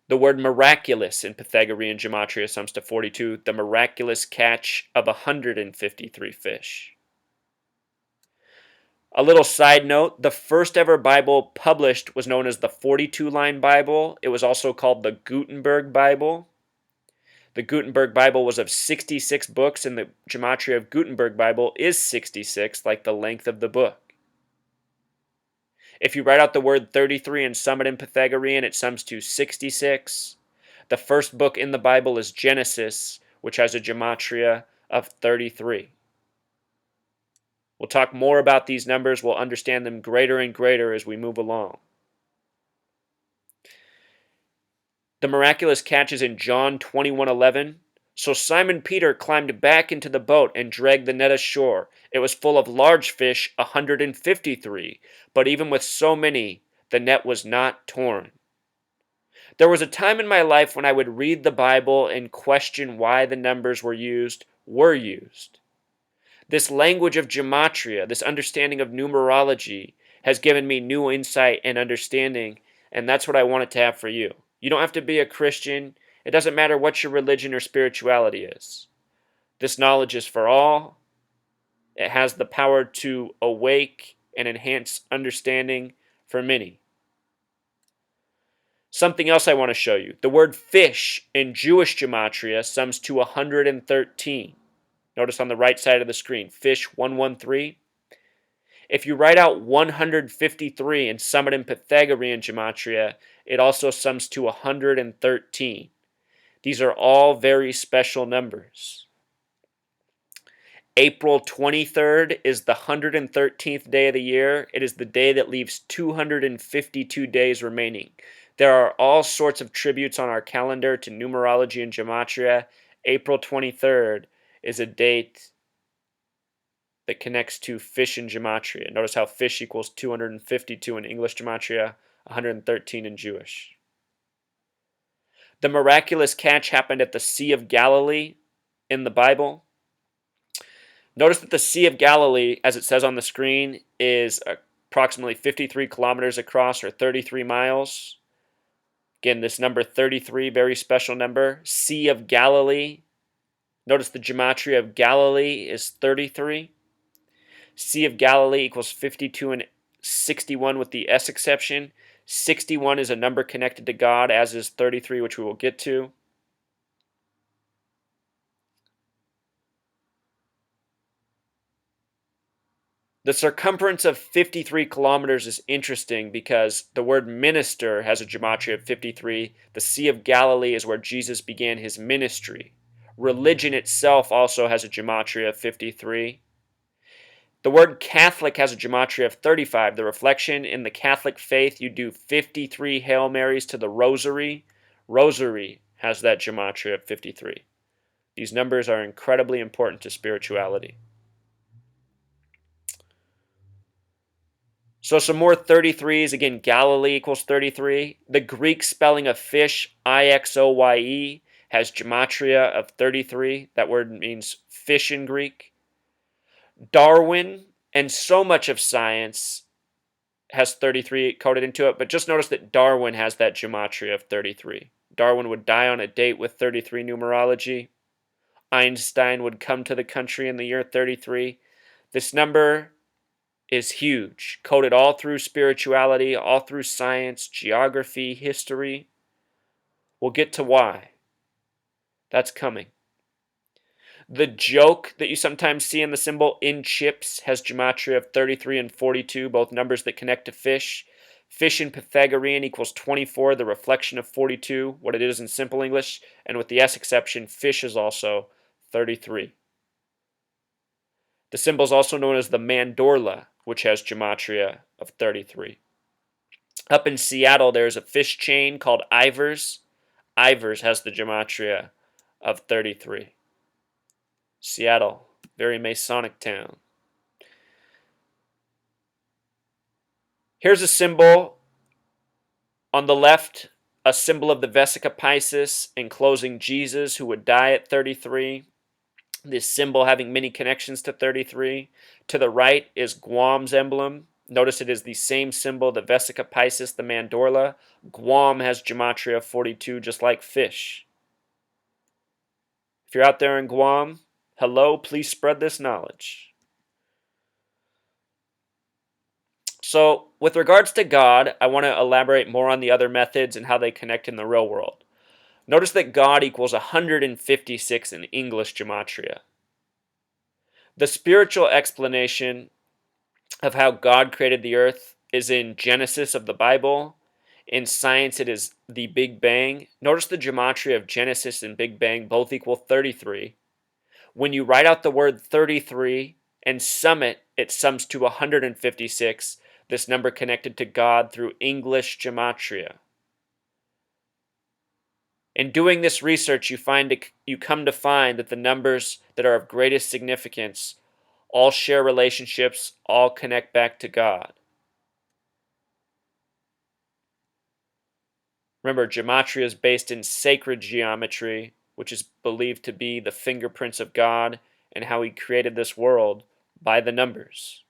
The word miraculous in Pythagorean gematria sums to 42, the miraculous catch of 153 fish. A little side note, the first ever Bible published was known as the 42-line Bible. It was also called the Gutenberg Bible. The Gutenberg Bible was of 66 books, and the Gematria of Gutenberg Bible is 66, like the length of the book. If you write out the word 33 and sum it in Pythagorean, it sums to 66. The first book in the Bible is Genesis, which has a Gematria of 33. We'll talk more about these numbers. We'll understand them greater and greater as we move along. The miraculous catch is in John 21:11. So Simon Peter climbed back into the boat and dragged the net ashore. It was full of large fish, 153, but even with so many, the net was not torn. There was a time in my life when I would read the Bible and question why the numbers were used. This language of gematria, this understanding of numerology, has given me new insight and understanding, and that's what I want it to have for you. You don't have to be a Christian. It doesn't matter what your religion or spirituality is. This knowledge is for all. It has the power to awake and enhance understanding for many. Something else I want to show you. The word fish in Jewish gematria sums to 113. Notice on the right side of the screen, fish 113. If you write out 153 and sum it in Pythagorean gematria, it also sums to 113. These are all very special numbers. April 23rd is the 113th day of the year. It is the day that leaves 252 days remaining. There are all sorts of tributes on our calendar to numerology and gematria. April 23rd is a date that connects to fish in gematria. Notice how fish equals 252 in English gematria, 113 in Jewish. The miraculous catch happened at the Sea of Galilee in the Bible. Notice that the Sea of Galilee, as it says on the screen, is approximately 53 kilometers across, or 33 miles. Again, this number 33, very special number. Sea of Galilee. Notice the gematria of Galilee is 33. Sea of Galilee equals 52 and 61 with the S exception. 61 is a number connected to God, as is 33, which we will get to. The circumference of 53 kilometers is interesting because the word minister has a gematria of 53. The Sea of Galilee is where Jesus began his ministry. Religion itself also has a gematria of 53. The word Catholic has a gematria of 35. The reflection in the Catholic faith, you do 53 Hail Marys to the Rosary. Rosary has that gematria of 53. These numbers are incredibly important to spirituality. So some more 33s. Again, Galilee equals 33. The Greek spelling of fish, Ixoye, has gematria of 33. That word means fish in Greek. Darwin and so much of science has 33 coded into it, but just notice that Darwin has that gematria of 33. Darwin would die on a date with 33 numerology. Einstein would come to the country in the year 33. This number is huge, coded all through spirituality, all through science, geography, history. We'll get to why. That's coming. The joke that you sometimes see in the symbol in chips has gematria of 33 and 42, both numbers that connect to fish. Fish in Pythagorean equals 24, the reflection of 42, what it is in simple English, and with the S exception, fish is also 33. The symbol is also known as the mandorla, which has gematria of 33. Up in Seattle, there's a fish chain called Ivers. Ivers has the gematria of 33. Seattle, very Masonic town. Here's a symbol on the left, a symbol of the Vesica Piscis enclosing Jesus, who would die at 33. This symbol having many connections to 33. To the right is Guam's emblem. Notice it is the same symbol, the Vesica Piscis, the Mandorla. Guam has Gematria 42, just like fish. If you're out there in Guam, hello, please spread this knowledge. So, with regards to God, I want to elaborate more on the other methods and how they connect in the real world. Notice that God equals 156 in English Gematria. The spiritual explanation of how God created the earth is in Genesis of the Bible. In science, it is the Big Bang. Notice the gematria of Genesis and Big Bang both equal 33. When you write out the word 33 and sum it, it sums to 156, this number connected to God through English gematria. In doing this research, you come to find that the numbers that are of greatest significance all share relationships, all connect back to God. Remember, gematria is based in sacred geometry, which is believed to be the fingerprints of God and how He created this world by the numbers.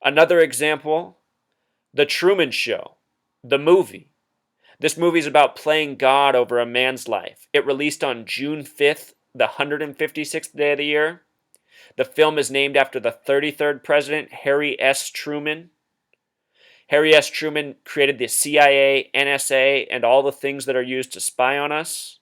Another example, The Truman Show, the movie. This movie is about playing God over a man's life. It released on June 5th, the 156th day of the year. The film is named after the 33rd president, Harry S. Truman. Harry S. Truman created the CIA, NSA, and all the things that are used to spy on us.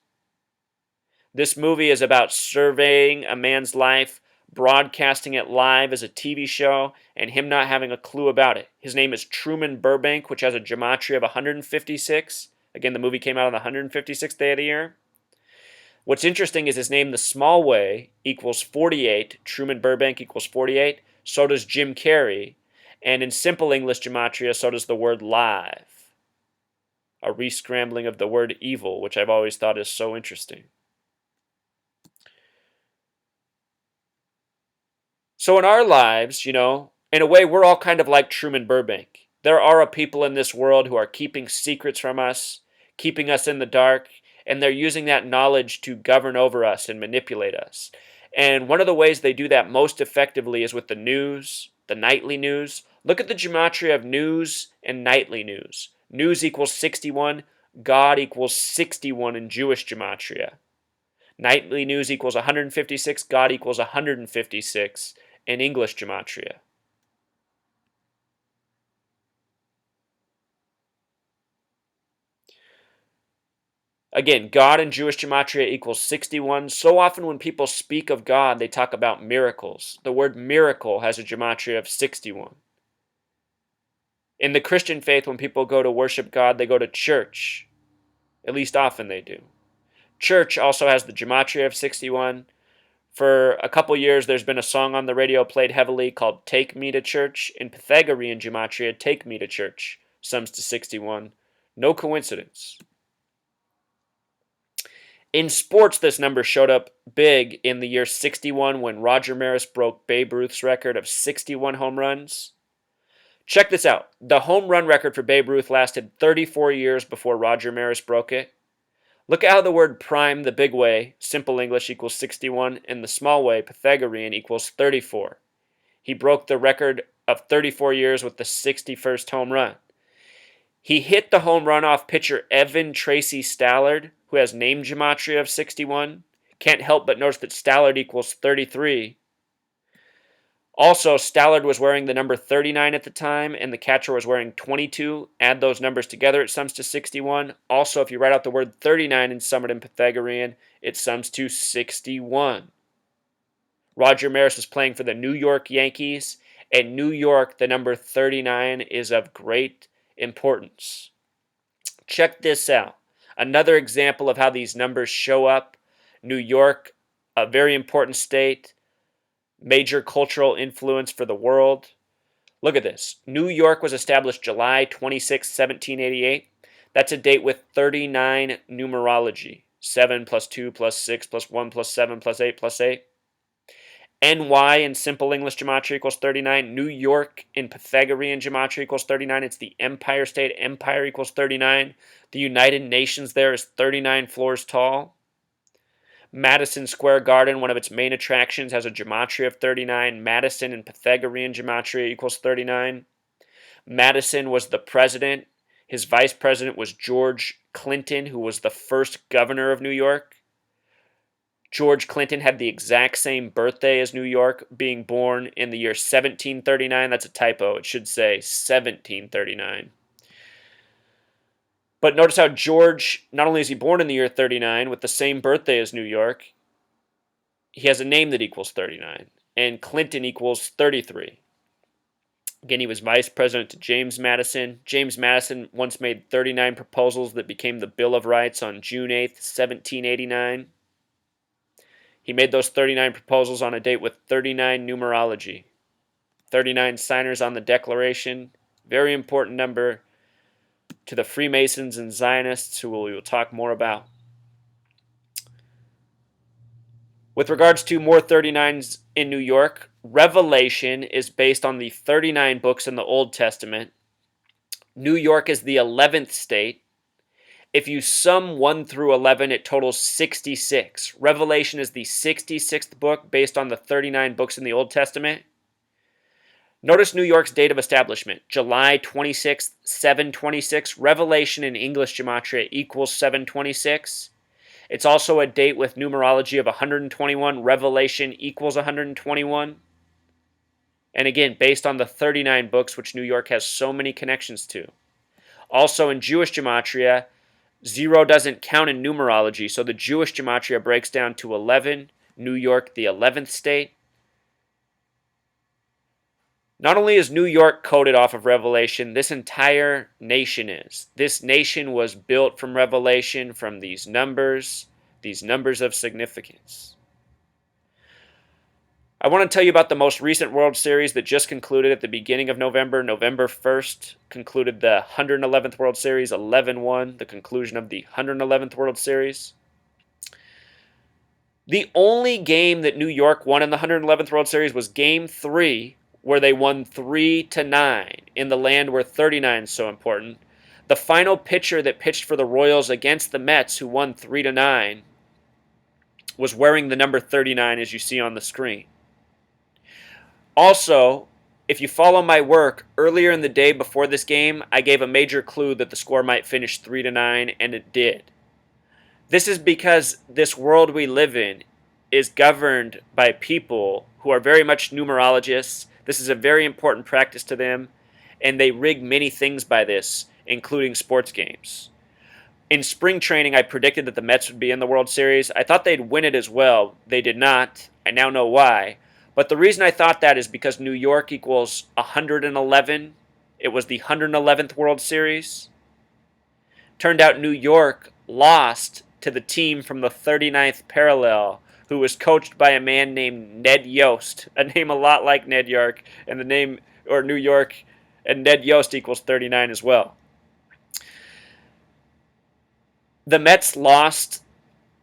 This movie is about surveying a man's life, broadcasting it live as a TV show, and him not having a clue about it. His name is Truman Burbank, which has a gematria of 156. Again, the movie came out on the 156th day of the year. What's interesting is his name, the small way, equals 48. Truman Burbank equals 48. So does Jim Carrey. And in simple English gematria, so does the word live. A re-scrambling of the word evil, which I've always thought is so interesting. So in our lives, in a way, we're all kind of like Truman Burbank. There are a people in this world who are keeping secrets from us, keeping us in the dark, and they're using that knowledge to govern over us and manipulate us. And one of the ways they do that most effectively is with the news, the nightly news. Look at the gematria of news and nightly news. News equals 61, God equals 61 in Jewish gematria. Nightly news equals 156, God equals 156 in English gematria. Again, God in Jewish gematria equals 61. So often when people speak of God, they talk about miracles. The word miracle has a gematria of 61. In the Christian faith, when people go to worship God, they go to church. At least often they do. Church also has the gematria of 61. For a couple years, there's been a song on the radio played heavily called Take Me to Church. In Pythagorean gematria, Take Me to Church sums to 61. No coincidence. In sports, this number showed up big in the year 61 when Roger Maris broke Babe Ruth's record of 61 home runs. Check this out. The home run record for Babe Ruth lasted 34 years before Roger Maris broke it. Look at how the word prime, the big way, simple English equals 61, and the small way, Pythagorean, equals 34. He broke the record of 34 years with the 61st home run. He hit the home run off pitcher Evan Tracy Stallard, who has name gematria of 61. Can't help but notice that Stallard equals 33. Also, Stallard was wearing the number 39 at the time, and the catcher was wearing 22. Add those numbers together, it sums to 61. Also, if you write out the word 39 and sum it in Pythagorean, it sums to 61. Roger Maris is playing for the New York Yankees. In New York, the number 39 is of great importance. Check this out. Another example of how these numbers show up. New York, a very important state, major cultural influence for the world. Look at this. New York was established July 26, 1788. That's a date with 39 numerology. 7 plus 2 plus 6 plus 1 plus 7 plus 8 plus 8. NY in simple English gematria equals 39. New York in Pythagorean gematria equals 39. It's the Empire State. Empire equals 39. The United Nations there is 39 floors tall. Madison Square Garden, one of its main attractions, has a gematria of 39. Madison and Pythagorean gematria equals 39. Madison was the president. His vice president was George Clinton, who was the first governor of New York. George Clinton had the exact same birthday as New York, being born in the year 1739. That's a typo. It should say 1739. But notice how George, not only is he born in the year 39 with the same birthday as New York, he has a name that equals 39. And Clinton equals 33. Again, he was vice president to James Madison. James Madison once made 39 proposals that became the Bill of Rights on June 8th, 1789. He made those 39 proposals on a date with 39 numerology. 39 signers on the Declaration. Very important number to the Freemasons and Zionists, who we will talk more about. With regards to more 39s in New York, Revelation is based on the 39 books in the Old Testament. New York is the 11th state. If you sum 1 through 11, it totals 66. Revelation is the 66th book based on the 39 books in the Old Testament. Notice New York's date of establishment, July 26th, 726. Revelation in English gematria equals 726. It's also a date with numerology of 121. Revelation equals 121. And again, based on the 39 books, which New York has so many connections to. Also in Jewish gematria, 0 doesn't count in numerology, so the Jewish gematria breaks down to 11. New York, the 11th state. Not only is New York coded off of Revelation, this entire nation is. This nation was built from Revelation, from these numbers of significance. I want to tell you about the most recent World Series that just concluded at the beginning of November. November 1st concluded the 111th World Series, 11-1, the conclusion of the 111th World Series. The only game that New York won in the 111th World Series was Game 3, where they won 3-9 in the land where 39 is so important. The final pitcher that pitched for the Royals against the Mets, who won 3-9, was wearing the number 39, as you see on the screen. Also, if you follow my work, earlier in the day before this game, I gave a major clue that the score might finish 3-9, and it did. This is because this world we live in is governed by people who are very much numerologists. This is a very important practice to them, and they rig many things by this, including sports games. In spring training, I predicted that the Mets would be in the World Series. I thought they'd win it as well. They did not. I now know why. But the reason I thought that is because New York equals 111. It was the 111th World Series. Turned out New York lost to the team from the 39th parallel, who was coached by a man named Ned Yost, a name a lot like Ned York, and the name, or New York, and Ned Yost equals 39 as well. The Mets lost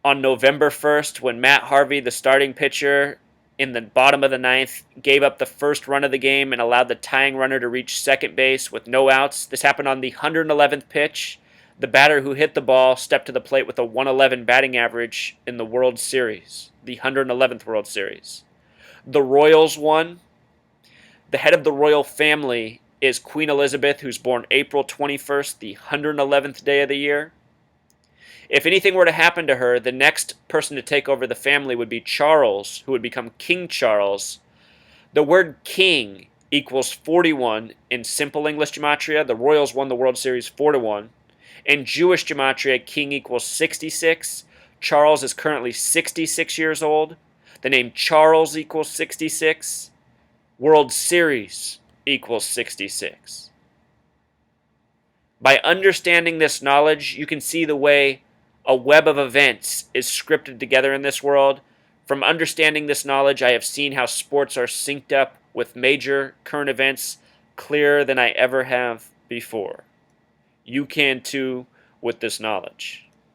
on November 1st when Matt Harvey, the starting pitcher, in the bottom of the ninth, gave up the first run of the game and allowed the tying runner to reach second base with no outs. This happened on the 111th pitch. The batter who hit the ball stepped to the plate with a 111 batting average in the World Series, the 111th World Series. The Royals won. The head of the royal family is Queen Elizabeth, who's born April 21st, the 111th day of the year. If anything were to happen to her, the next person to take over the family would be Charles, who would become King Charles. The word king equals 41 in simple English gematria. The Royals won the World Series 4-1. In Jewish gematria, king equals 66. Charles is currently 66 years old. The name Charles equals 66. World Series equals 66. By understanding this knowledge, you can see the way a web of events is scripted together in this world. From understanding this knowledge, I have seen how sports are synced up with major current events clearer than I ever have before. You can too with this knowledge.